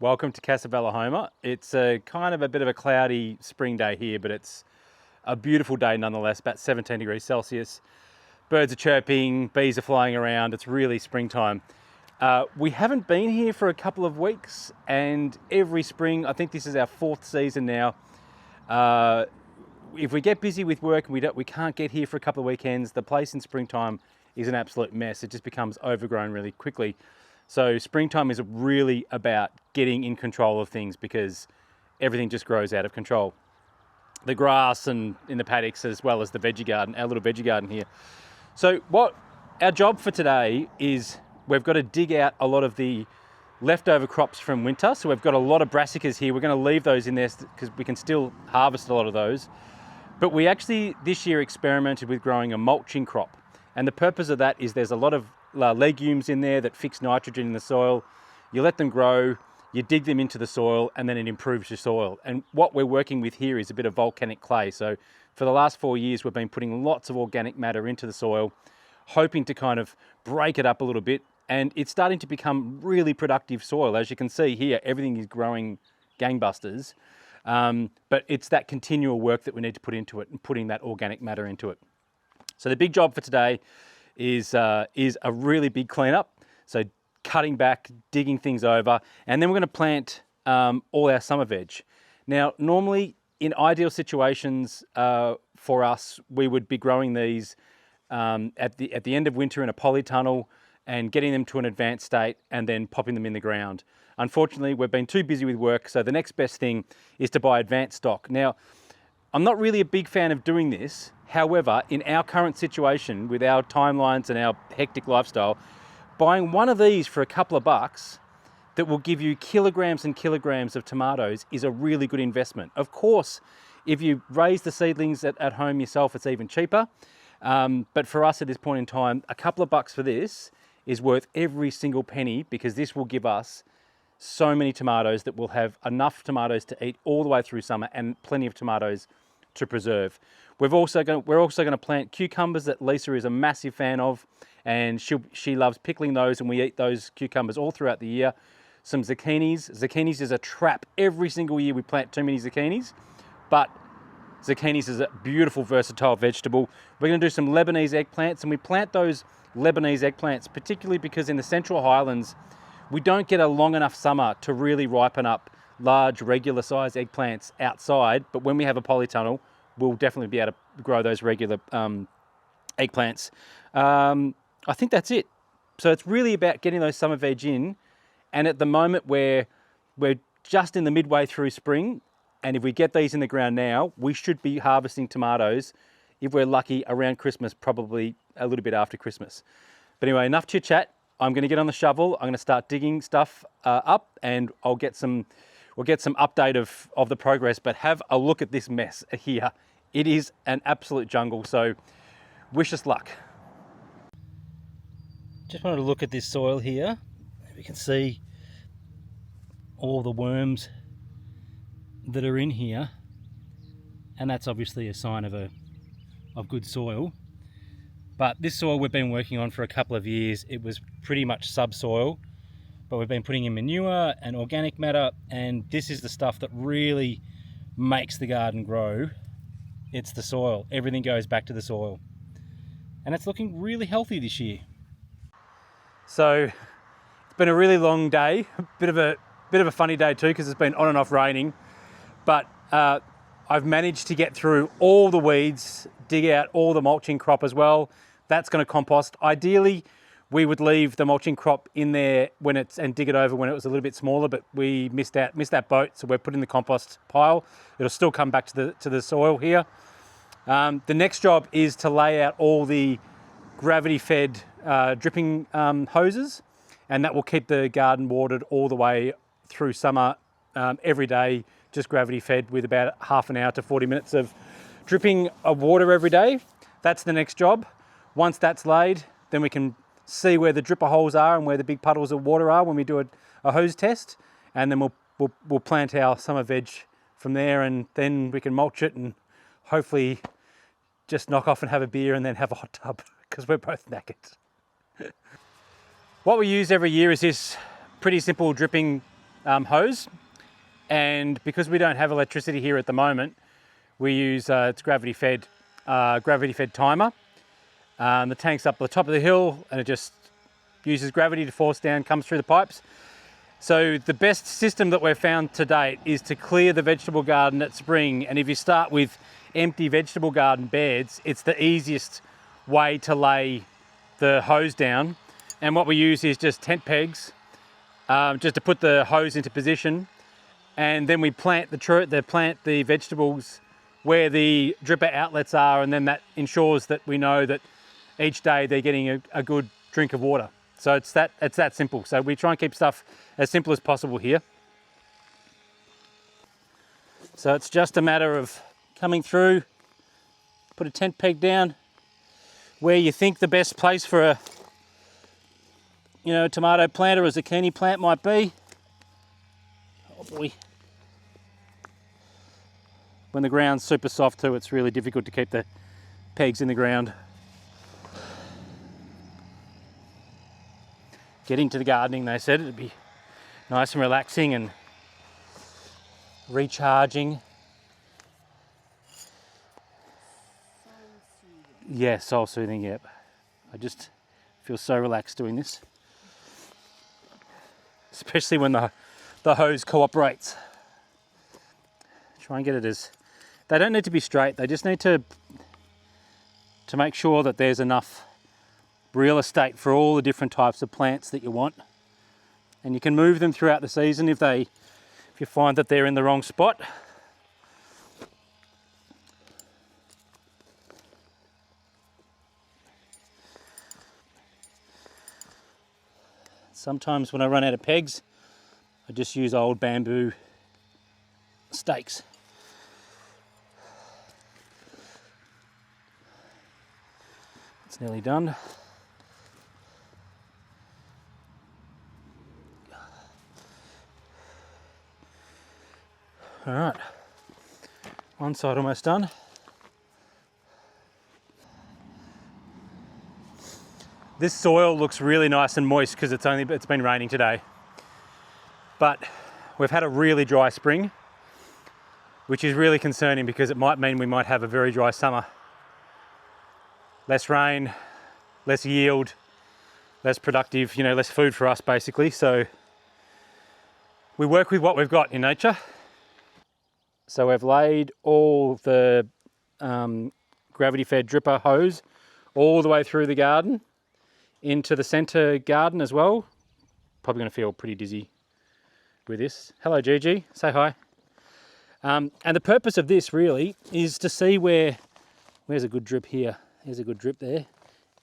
Welcome to Casabella Homer. It's a kind of a bit of a cloudy spring day here, but it's a beautiful day nonetheless, about 17 degrees Celsius. Birds are chirping, bees are flying around. It's really springtime. We haven't been here for a couple of weeks, and every spring, I think this is our fourth season now. If we get busy with work and we can't get here for a couple of weekends, the place in springtime is an absolute mess. It just becomes overgrown really quickly. So springtime is really about getting in control of things because everything just grows out of control. The grass and in the paddocks, as well as the veggie garden, our little veggie garden here. So what our job for today is, we've got to dig out a lot of the leftover crops from winter. So we've got a lot of brassicas here. We're going to leave those in there because we can still harvest a lot of those. But we actually this year experimented with growing a mulching crop. And the purpose of that is there's a lot of legumes in there that fix nitrogen in the soil. You let them grow, you dig them into the soil, and then it improves your soil. And what we're working with here is a bit of volcanic clay. So for the last 4 years, we've been putting lots of organic matter into the soil, hoping to kind of break it up a little bit. And it's starting to become really productive soil. As you can see here, everything is growing gangbusters. But it's that continual work that we need to put into it and putting that organic matter into it. So the big job for today is a really big cleanup. So cutting back, digging things over, and then we're going to plant all our summer veg. Now, normally in ideal situations for us, we would be growing these at the end of winter in a polytunnel and getting them to an advanced state and then popping them in the ground. Unfortunately, we've been too busy with work, so the next best thing is to buy advanced stock. Now, I'm not really a big fan of doing this. However, in our current situation with our timelines and our hectic lifestyle, buying one of these for a couple of bucks that will give you kilograms and kilograms of tomatoes is a really good investment. Of course, if you raise the seedlings at home yourself, it's even cheaper. But for us at this point in time, a couple of bucks for this is worth every single penny, because this will give us so many tomatoes that we'll have enough tomatoes to eat all the way through summer and plenty of tomatoes to preserve. We're also going to plant cucumbers that Lisa is a massive fan of, and she loves pickling those, and we eat those cucumbers all throughout the year. Some zucchinis. Zucchinis is a trap. Every single year we plant too many zucchinis, but zucchinis is a beautiful, versatile vegetable. We're going to do some Lebanese eggplants, and we plant those Lebanese eggplants particularly because in the Central Highlands, we don't get a long enough summer to really ripen up large, regular size eggplants outside. But when we have a polytunnel, we'll definitely be able to grow those regular eggplants. I think that's it. So it's really about getting those summer veg in. And at the moment we're just in the midway through spring. And if we get these in the ground now, we should be harvesting tomatoes, if we're lucky, around Christmas, probably a little bit after Christmas. But anyway, enough chit chat. I'm going to get on the shovel. I'm going to start digging stuff up, and we'll get some update of the progress. But have a look at this mess here. It is an absolute jungle. So wish us luck. Just wanted to look at this soil here. We can see all the worms that are in here, and that's obviously a sign of good soil. But this soil we've been working on for a couple of years. It was pretty much subsoil, but we've been putting in manure and organic matter, and this is the stuff that really makes the garden grow. It's the soil. Everything goes back to the soil, and it's looking really healthy this year. So it's been a really long day, a bit of a funny day too, because it's been on and off raining, but I've managed to get through all the weeds, dig out all the mulching crop as well. That's going to compost. Ideally, we would leave the mulching crop in there and dig it over when it was a little bit smaller, but we missed that boat, so we're putting the compost pile. It'll still come back to the soil here. The next job is to lay out all the gravity-fed dripping hoses, and that will keep the garden watered all the way through summer, every day, just gravity-fed with about half an hour to 40 minutes of dripping of water every day. That's the next job. Once that's laid, then we can see where the dripper holes are and where the big puddles of water are when we do a hose test, and then we'll plant our summer veg from there, and then we can mulch it and hopefully just knock off and have a beer and then have a hot tub, because we're both knackered. What we use every year is this pretty simple dripping hose. And because we don't have electricity here at the moment, we use it's gravity fed timer. The tank's up the top of the hill and it just uses gravity to force down, comes through the pipes. So the best system that we've found to date is to clear the vegetable garden at spring. And if you start with empty vegetable garden beds, it's the easiest way to lay the hose down. And what we use is just tent pegs, just to put the hose into position. And then we plant the vegetables where the dripper outlets are, and then that ensures that we know that each day they're getting a good drink of water. So it's that simple. So we try and keep stuff as simple as possible here. So it's just a matter of coming through, put a tent peg down where you think the best place for a tomato plant or a zucchini plant might be. Oh boy. When the ground's super soft too, it's really difficult to keep the pegs in the ground. Getting to the gardening, they said it'd be nice and relaxing and recharging. Yeah, soul soothing, yep. I just feel so relaxed doing this. Especially when the hose cooperates. Try and get it as... They don't need to be straight, they just need to make sure that there's enough real estate for all the different types of plants that you want. And you can move them throughout the season if you find that they're in the wrong spot. Sometimes when I run out of pegs, I just use old bamboo stakes. It's nearly done. All right, one side almost done. This soil looks really nice and moist because it's been raining today. But we've had a really dry spring, which is really concerning because it might mean we might have a very dry summer. Less rain, less yield, less productive, less food for us basically. So we work with what we've got in nature. So we've laid all the gravity-fed dripper hose all the way through the garden into the centre garden as well. Probably going to feel pretty dizzy with this. Hello Gigi, say hi. And the purpose of this really is to see where's a good drip here. There's a good drip there.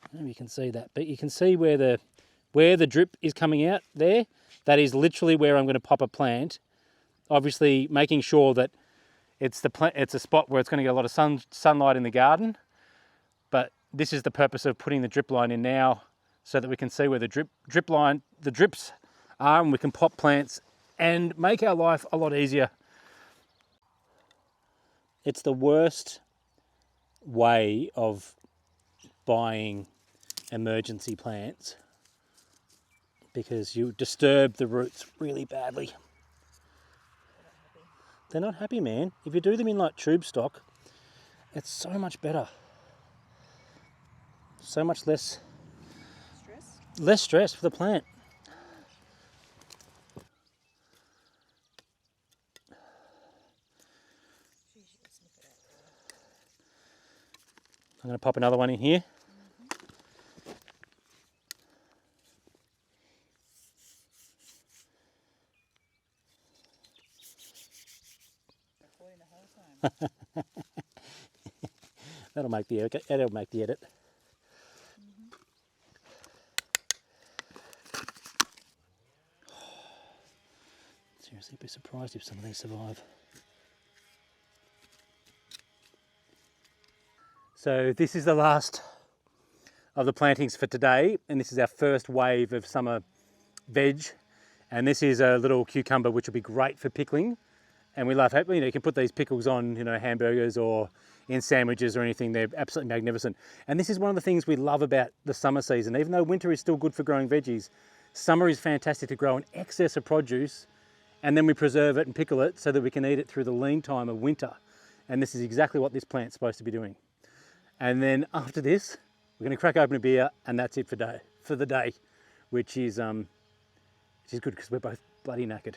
I don't know if you can see that, but you can see where the drip is coming out there. That is literally where I'm going to pop a plant. Obviously making sure that it's a spot where it's going to get a lot of sunlight in the garden. But this is the purpose of putting the drip line in now, so that we can see where the drips are, and we can pop plants and make our life a lot easier. It's the worst way of buying emergency plants because you disturb the roots really badly. They're not happy, man. If you do them in like tube stock, it's so much better. So much less stress for the plant. I'm going to pop another one in here. That'll make the edit. Seriously, be surprised if some of these survive. So this is the last of the plantings for today, and this is our first wave of summer veg. And this is a little cucumber which will be great for pickling. And we love, you can put these pickles on, hamburgers or in sandwiches or anything. They're absolutely magnificent. And this is one of the things we love about the summer season. Even though winter is still good for growing veggies, summer is fantastic to grow an excess of produce and then we preserve it and pickle it so that we can eat it through the lean time of winter. And this is exactly what this plant's supposed to be doing. And then after this, we're going to crack open a beer, and that's it for the day, which is good because we're both bloody knackered.